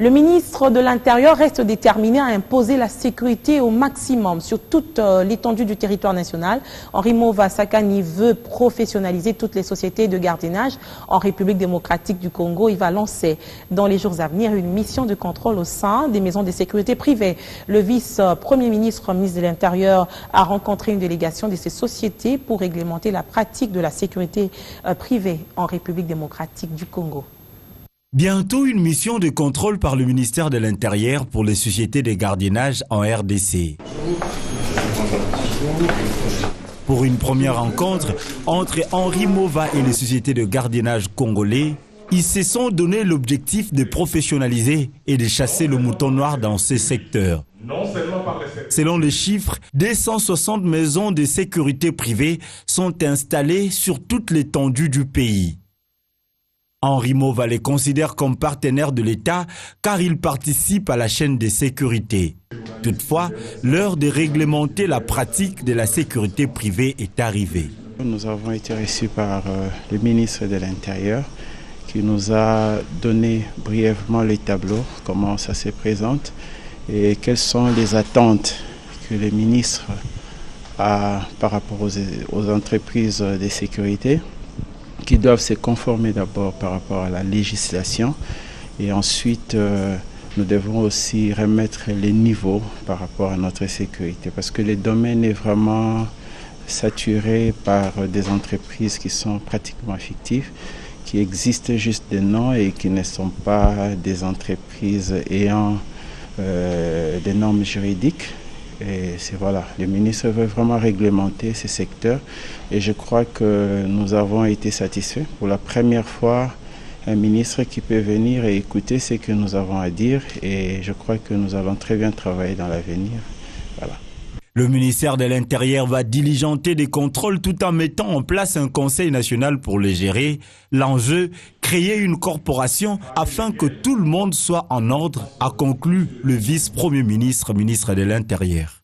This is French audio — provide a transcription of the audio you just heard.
Le ministre de l'Intérieur reste déterminé à imposer la sécurité au maximum sur toute l'étendue du territoire national. Henri Mova Sakani veut professionnaliser toutes les sociétés de gardiennage en République démocratique du Congo. Il va lancer dans les jours à venir une mission de contrôle au sein des maisons de sécurité privées. Le vice-premier ministre, ministre de l'Intérieur, a rencontré une délégation de ces sociétés pour réglementer la pratique de la sécurité privée en République démocratique du Congo. Bientôt une mission de contrôle par le ministère de l'Intérieur pour les sociétés de gardiennage en RDC. Pour une première rencontre entre Henri Mova et les sociétés de gardiennage congolais, ils se sont donné l'objectif de professionnaliser et de chasser le mouton noir dans ces secteurs. Selon les chiffres, 260 maisons de sécurité privées sont installées sur toute l'étendue du pays. Henri Mova les considère comme partenaires de l'État car ils participent à la chaîne de sécurité. Toutefois, l'heure de réglementer la pratique de la sécurité privée est arrivée. Nous avons été reçus par le ministre de l'Intérieur qui nous a donné brièvement les tableaux, comment ça se présente et quelles sont les attentes que le ministre a par rapport aux entreprises de sécurité, qui doivent se conformer d'abord par rapport à la législation et ensuite nous devons aussi remettre les niveaux par rapport à notre sécurité parce que le domaine est vraiment saturé par des entreprises qui sont pratiquement fictives, qui existent juste des noms et qui ne sont pas des entreprises ayant des normes juridiques. Et c'est voilà, le ministre veut vraiment réglementer ces secteurs et je crois que nous avons été satisfaits. Pour la première fois, un ministre qui peut venir et écouter ce que nous avons à dire et je crois que nous allons très bien travailler dans l'avenir. Voilà. Le ministère de l'Intérieur va diligenter des contrôles tout en mettant en place un conseil national pour les gérer. L'enjeu, créer une corporation afin que tout le monde soit en ordre, a conclu le vice-premier ministre, ministre de l'Intérieur.